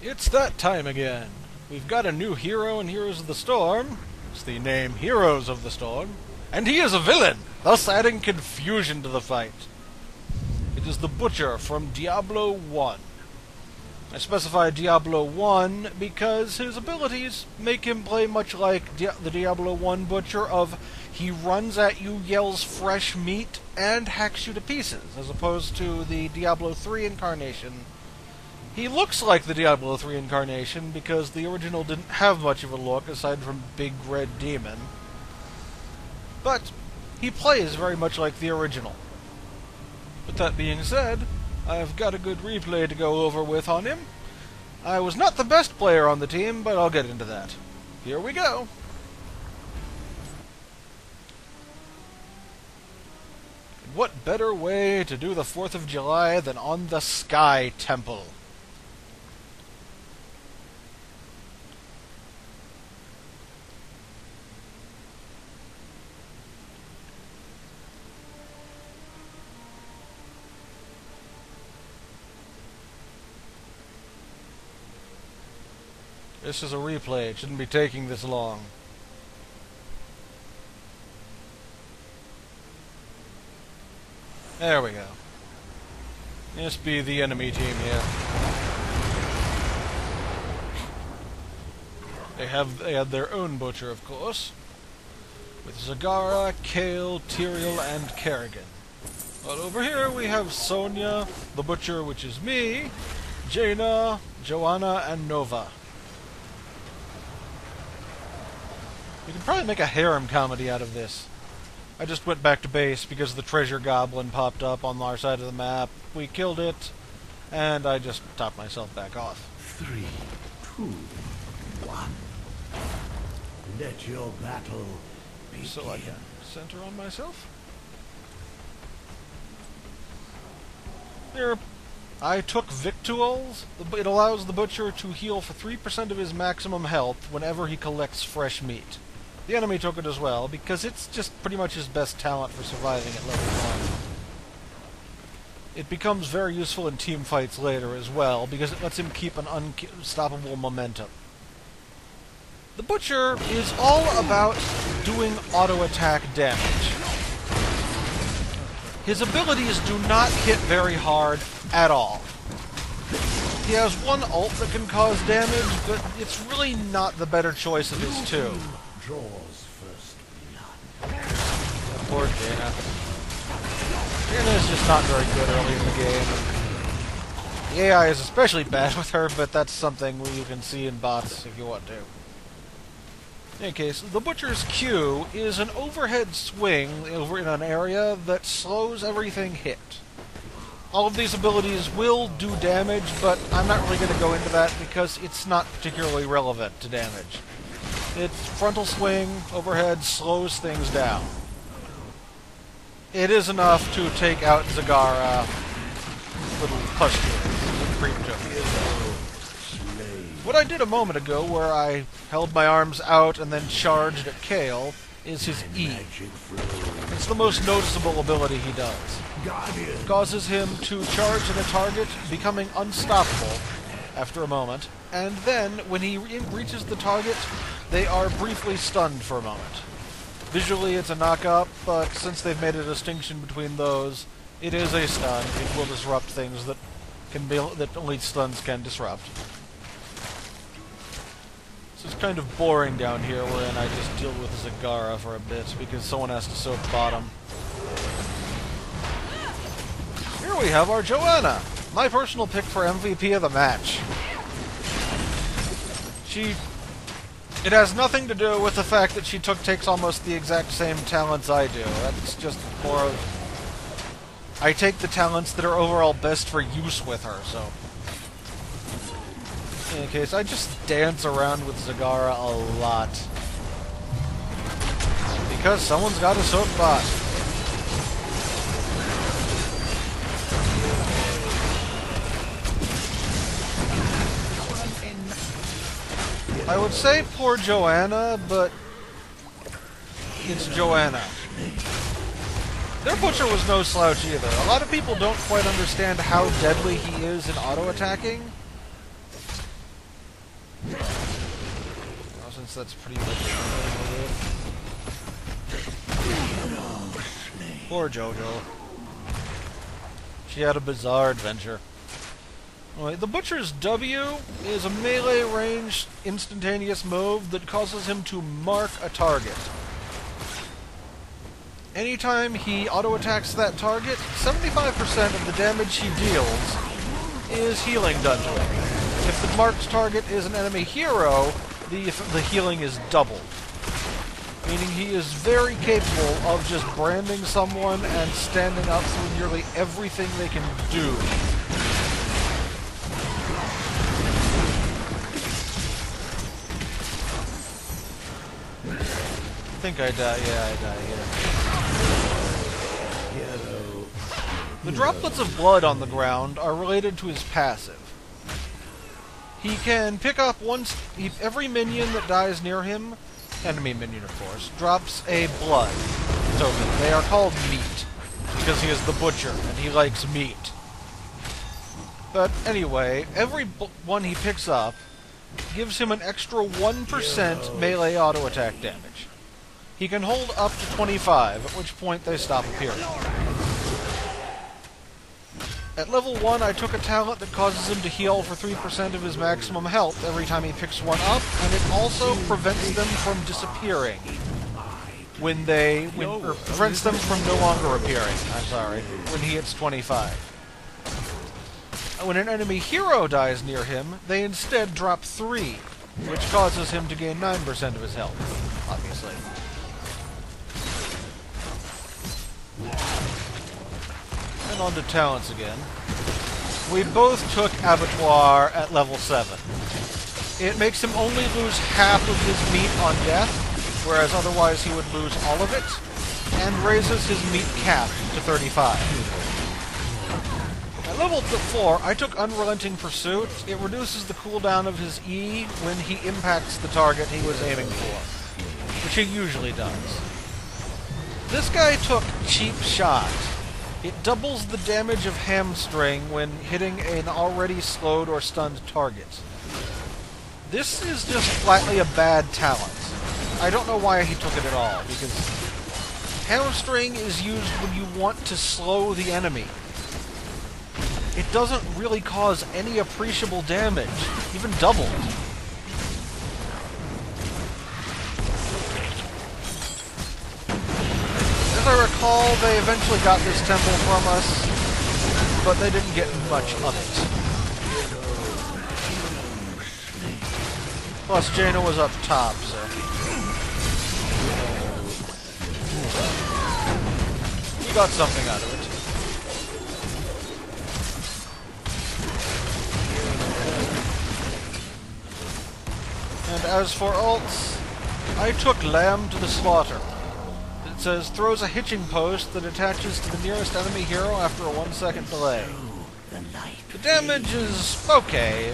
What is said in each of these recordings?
It's that time again. We've got a new hero in Heroes of the Storm. It's the name Heroes of the Storm. And he is a villain, thus adding confusion to the fight. It is the Butcher from Diablo 1. I specify Diablo 1 because his abilities make him play much like the Diablo 1 Butcher of he runs at you, yells fresh meat, and hacks you to pieces, as opposed to the Diablo 3 incarnation. He looks like the Diablo 3 incarnation because the original didn't have much of a look aside from Big Red Demon. But he plays very much like the original. With that being said, I've got a good replay to go over with on him. I was not the best player on the team, but I'll get into that. Here we go. What better way to do the 4th of July than on the Sky Temple? This is a replay. It shouldn't be taking this long. There we go. This be the enemy team here. They had their own butcher, of course, with Zagara, Kale, Tyrael, and Kerrigan. But over here we have Sonya, the butcher, which is me, Jaina, Joanna, and Nova. We could probably make a harem comedy out of this. I just went back to base because the treasure goblin popped up on our side of the map. We killed it, and I just topped myself back off. 3, 2, 1. Let your battle begin. So I can center on myself. Here, I took Victuals. It allows the butcher to heal for 3% of his maximum health whenever he collects fresh meat. The enemy took it as well, because it's just pretty much his best talent for surviving at level 1. It becomes very useful in team fights later as well, because it lets him keep an unstoppable momentum. The Butcher is all about doing auto-attack damage. His abilities do not hit very hard at all. He has one ult that can cause damage, but it's really not the better choice of his two. Draws first blood. Poor Jaina. Jaina is just not very good early in the game. The AI is especially bad with her, but that's something you can see in bots if you want to. In any case, the Butcher's Q is an overhead swing over in an area that slows everything hit. All of these abilities will do damage, but I'm not really going to go into that because it's not particularly relevant to damage. Its frontal swing, overhead, slows things down. It is enough to take out Zagara, little pustule, creep joke. What I did a moment ago, where I held my arms out and then charged at Kale, is his E. It's the most noticeable ability he does. It causes him to charge at a target, becoming unstoppable after a moment, and then, when he reaches the target, they are briefly stunned for a moment. Visually, it's a knock-up, but since they've made a distinction between those, it is a stun. It will disrupt things that only stuns can disrupt. So it's kind of boring down here, wherein I just deal with Zagara for a bit, because someone has to soak bottom. Here we have our Joanna, my personal pick for MVP of the match. It has nothing to do with the fact that she takes almost the exact same talents I do. That's just more of... I take the talents that are overall best for use with her, so... In any case, I just dance around with Zagara a lot. Because someone's got to soak bot. I would say poor Joanna, but it's Joanna. Their Butcher was no slouch either. A lot of people don't quite understand how deadly he is in auto-attacking, Well, since that's pretty much poor JoJo. She had a bizarre adventure. Anyway, the Butcher's W is a melee range instantaneous move that causes him to mark a target. Anytime he auto-attacks that target, 75% of the damage he deals is healing done to him. If the marked target is an enemy hero, the healing is doubled. Meaning he is very capable of just branding someone and standing up through nearly everything they can do. I think I die. Yeah, I die here. The droplets of blood on the ground are related to his passive. He can pick up every minion that dies near him, enemy minion of course, drops a blood token. They are called meat, because he is the butcher, and he likes meat. But anyway, every one he picks up gives him an extra 1% melee auto-attack damage. He can hold up to 25, at which point they stop appearing. At level 1, I took a talent that causes him to heal for 3% of his maximum health every time he picks one up, and it also prevents them from disappearing or prevents them from no longer appearing, when he hits 25. When an enemy hero dies near him, they instead drop 3, which causes him to gain 9% of his health, obviously. And on to talents again. We both took Abattoir at level 7. It makes him only lose half of his meat on death, whereas otherwise he would lose all of it, and raises his meat cap to 35. At level 4, I took Unrelenting Pursuit. It reduces the cooldown of his E when he impacts the target he was aiming for, which he usually does. This guy took Cheap Shot. It doubles the damage of Hamstring when hitting an already slowed or stunned target. This is just flatly a bad talent. I don't know why he took it at all, because Hamstring is used when you want to slow the enemy. It doesn't really cause any appreciable damage, even doubled. As I recall, they eventually got this temple from us, but they didn't get much of it. Plus, Jaina was up top, so... we got something out of it. And as for ults, I took Lamb to the Slaughter. It says, throws a hitching post that attaches to the nearest enemy hero after a 1-second delay. The damage is okay,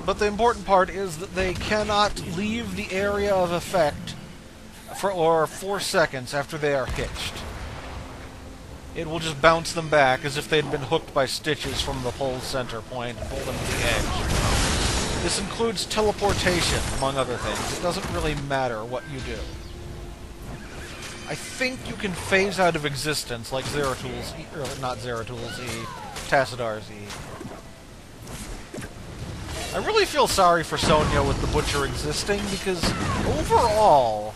but the important part is that they cannot leave the area of effect for 4 seconds after they are hitched. It will just bounce them back as if they'd been hooked by stitches from the pole center point and pull them to the edge. This includes teleportation, among other things. It doesn't really matter what you do. I think you can phase out of existence, like Zeratul not Zeratul Z, Tassadar Z. I really feel sorry for Sonya with the Butcher existing, because overall,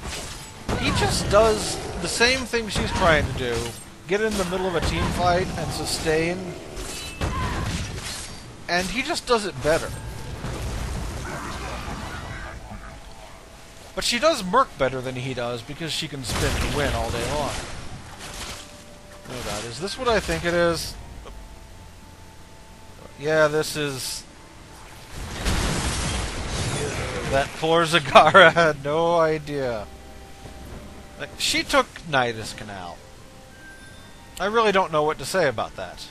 he just does the same thing she's trying to do. Get in the middle of a team fight and sustain. And he just does it better. But she does Merc better than he does because she can spin to win all day long. Oh god, is this what I think it is? Yeah, this is... that poor Zagara had no idea. Like, she took Nidus Canal. I really don't know what to say about that.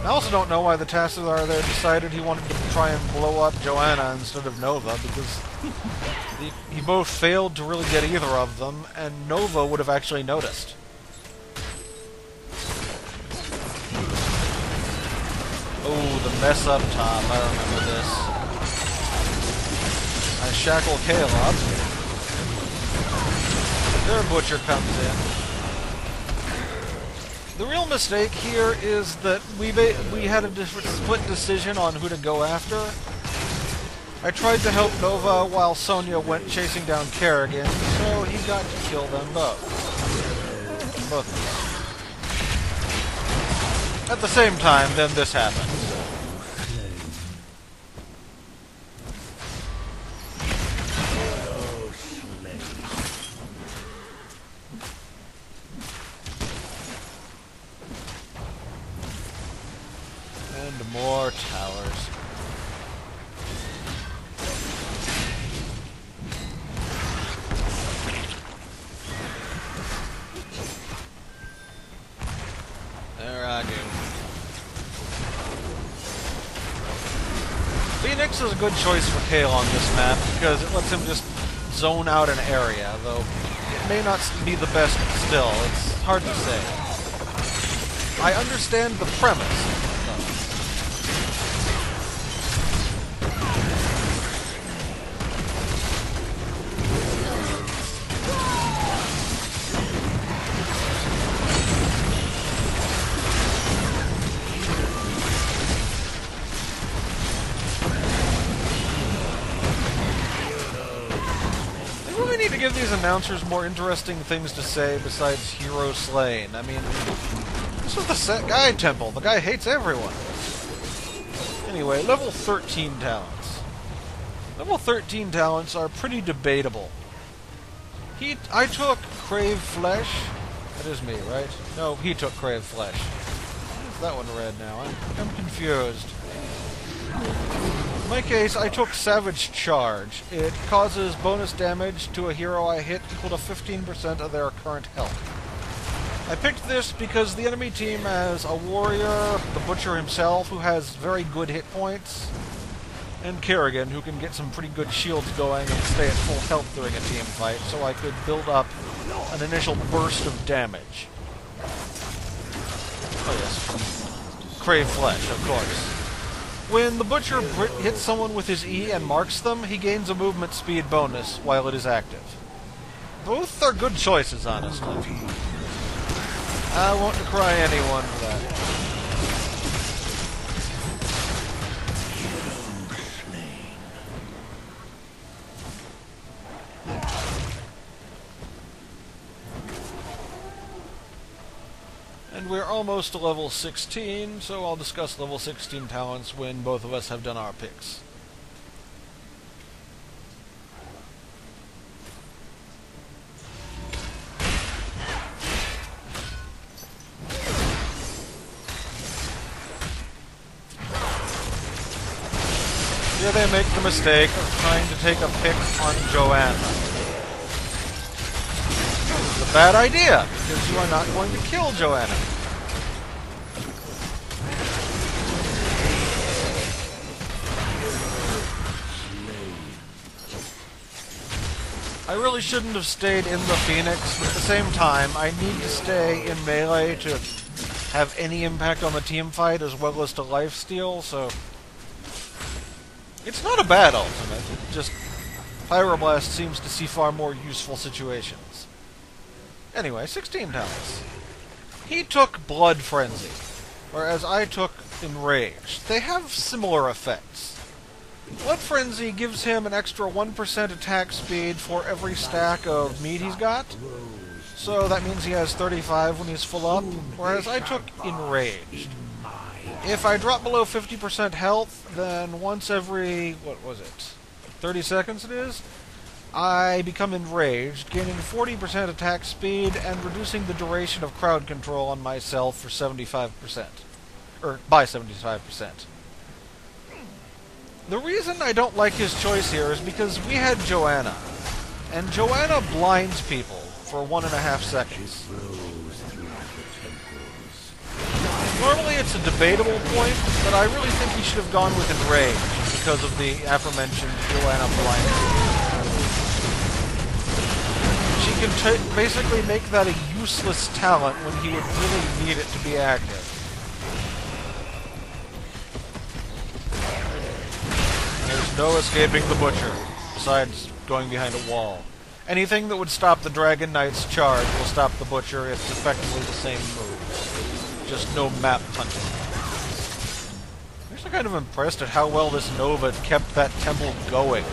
I also don't know why the Tassadar there decided he wanted to try and blow up Joanna instead of Nova, because He both failed to really get either of them, and Nova would have actually noticed. Oh, the mess up top. I remember this. I shackle Caleb. Their butcher comes in. The real mistake here is that we had a different split decision on who to go after. I tried to help Nova while Sonya went chasing down Kerrigan, so he got to kill them both. Both of them. At the same time, then this happened. And more towers. There I go. Phoenix is a good choice for Kale on this map because it lets him just zone out an area, though it may not be the best still. It's hard to say. I understand the premise. Need to give these announcers more interesting things to say besides hero slain. I mean, this was the guy temple. The guy hates everyone. Anyway, level 13 talents. Level 13 talents are pretty debatable. I took Crave Flesh. That is me, right? No, he took Crave Flesh. Why is that one red now? I'm confused. In my case, I took Savage Charge. It causes bonus damage to a hero I hit equal to 15% of their current health. I picked this because the enemy team has a warrior, the Butcher himself, who has very good hit points, and Kerrigan, who can get some pretty good shields going and stay at full health during a team fight, so I could build up an initial burst of damage. Oh yes, Crave Flesh, of course. When the Butcher hits someone with his E and marks them, he gains a movement speed bonus while it is active. Both are good choices, honestly. I won't decry anyone for that. And we're almost to level 16, so I'll discuss level 16 talents when both of us have done our picks. Here they make the mistake of trying to take a pick on Joanna. It's a bad idea, because you are not going to kill Joanna. I really shouldn't have stayed in the Phoenix, but at the same time, I need to stay in melee to have any impact on the team fight as well as to lifesteal, so... It's not a bad ultimate, it just... Pyroblast seems to see far more useful situations. Anyway, 16 talents. He took Blood Frenzy, whereas I took Enrage. They have similar effects. Blood Frenzy gives him an extra 1% attack speed for every stack of meat he's got. So that means he has 35 when he's full up, whereas I took Enraged. If I drop below 50% health, then once every, 30 seconds it is, I become Enraged, gaining 40% attack speed and reducing the duration of crowd control on myself for 75%. Or, by 75%. The reason I don't like his choice here is because we had Joanna, and Joanna blinds people for 1.5 seconds. Normally it's a debatable point, but I really think he should have gone with Enrage because of the aforementioned Joanna blinding. can basically make that a useless talent when he would really need it to be active. There's no escaping the Butcher, besides going behind a wall. Anything that would stop the Dragon Knight's charge will stop the Butcher. It's effectively the same move. Just no map hunting. I'm actually kind of impressed at how well this Nova kept that temple going.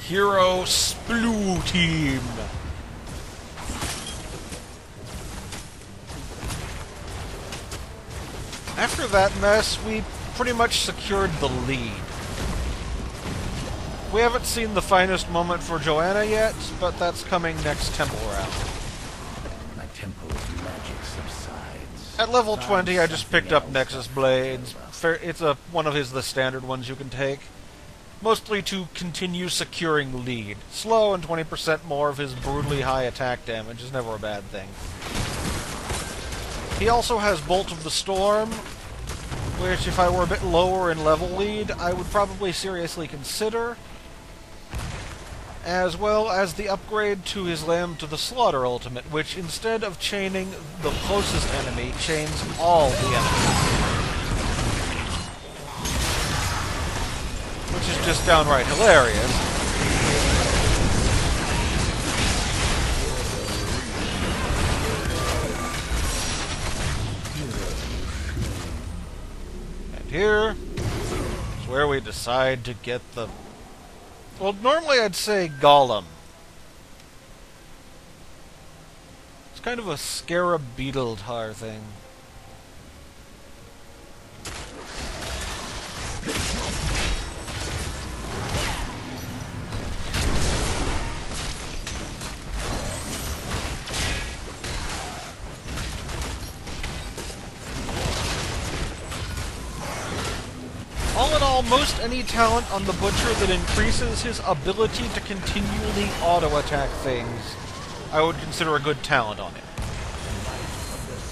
Hero Sploo Team. After that mess, we pretty much secured the lead. We haven't seen the finest moment for Joanna yet, but that's coming next temple round. My temple's magic subsides. At level 20, I just picked up Nexus Blades. It's one of the standard ones you can take. Mostly to continue securing lead. Slow and 20% more of his brutally high attack damage is never a bad thing. He also has Bolt of the Storm, which if I were a bit lower in level lead, I would probably seriously consider, as well as the upgrade to his Lamb to the Slaughter ultimate, which instead of chaining the closest enemy, chains all the enemies. Which is just downright hilarious. And here is where we decide to get the... Well, normally I'd say Golem. It's kind of a scarab beetle tar thing. All in all, most any talent on the Butcher that increases his ability to continually auto-attack things, I would consider a good talent on him.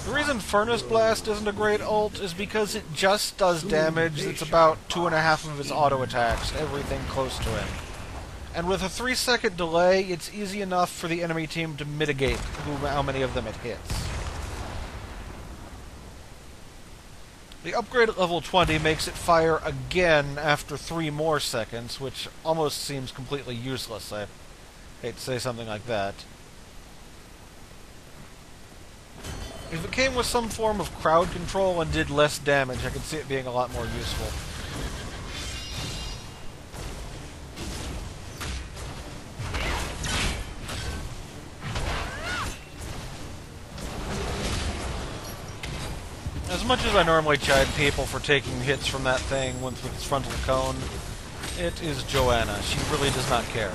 The reason Furnace Blast isn't a great ult is because it just does damage that's about 2.5 of his auto-attacks, everything close to him. And with a 3-second delay, it's easy enough for the enemy team to mitigate how many of them it hits. The upgrade at level 20 makes it fire again after 3 more seconds, which almost seems completely useless. I hate to say something like that. If it came with some form of crowd control and did less damage, I could see it being a lot more useful. As much as I normally chide people for taking hits from that thing with its frontal cone, it is Joanna. She really does not care.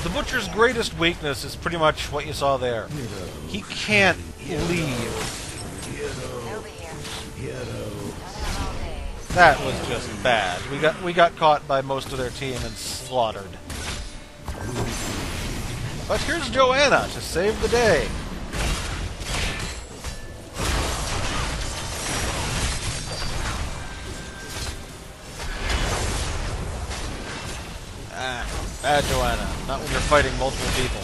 The Butcher's greatest weakness is pretty much what you saw there. He can't leave. That was just bad. We got caught by most of their team and slaughtered. But here's Joanna to save the day. Bad Joanna. Not when you're fighting multiple people.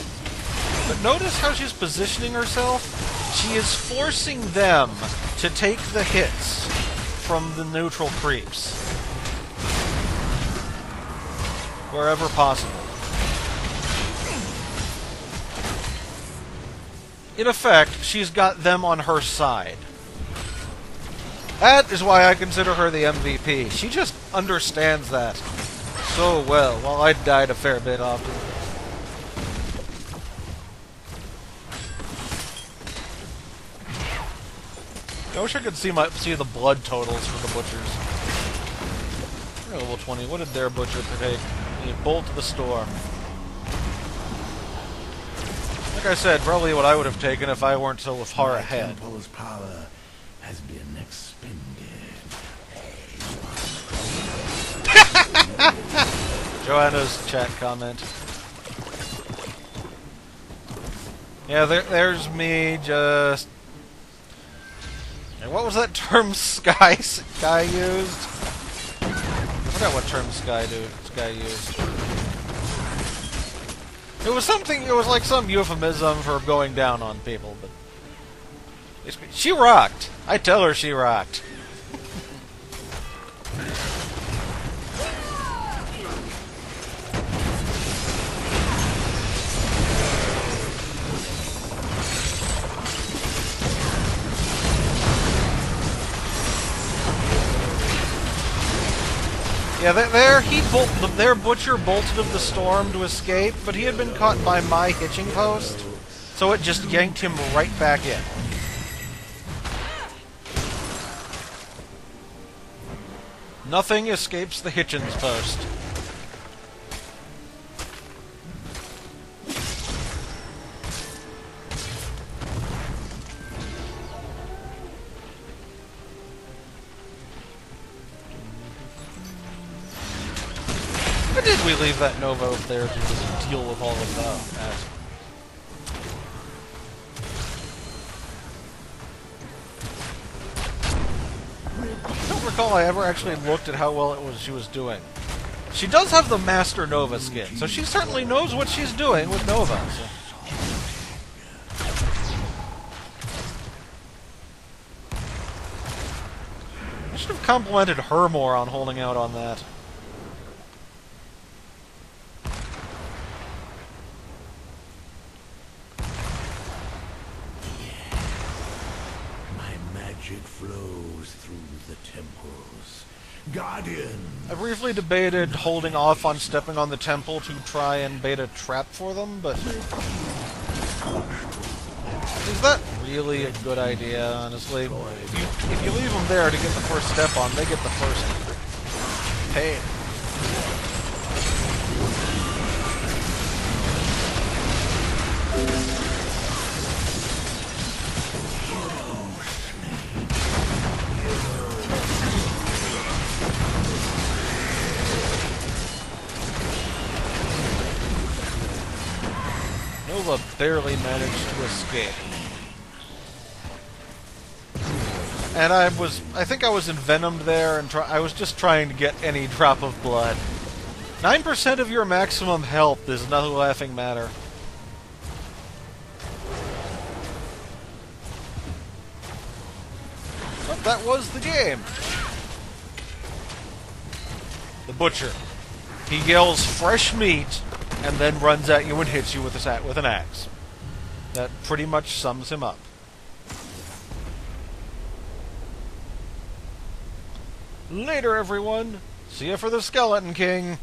But notice how she's positioning herself? She is forcing them to take the hits from the neutral creeps. Wherever possible. In effect, she's got them on her side. That is why I consider her the MVP. She just understands that so well, while I died a fair bit often. I wish I could see the blood totals for the Butchers. They're level 20. What did their Butcher take? The Bolt of the Storm. Like I said, probably what I would have taken if I weren't so far ahead. My temple's power has been expended. Joanna's chat comment. Yeah, there's me just... And what was that term Sky used? I forgot what term Sky used. It was something, it was like some euphemism for going down on people, but... She rocked! I tell her she rocked. Yeah, their Butcher bolted of the storm to escape, but he had been caught by my hitching post, so it just yanked him right back in. Nothing escapes the Hitchens post. Why did we leave that Nova up there to just deal with all of that? I don't recall I ever actually looked at how well she was doing. She does have the Master Nova skin, so she certainly knows what she's doing with Nova. So. I should have complimented her more on holding out on that. Magic flows through the temples. Guardian! I briefly debated holding off on stepping on the temple to try and bait a trap for them, but... Is that really a good idea, honestly? If you leave them there to get the first step on, they get the first pain. Nova barely managed to escape. And I think I was envenomed there, and I was just trying to get any drop of blood. 9% of your maximum health is no laughing matter. But that was the game. The Butcher. He yells fresh meat, and then runs at you and hits you with an axe. That pretty much sums him up. Later, everyone. See ya for the Skeleton King.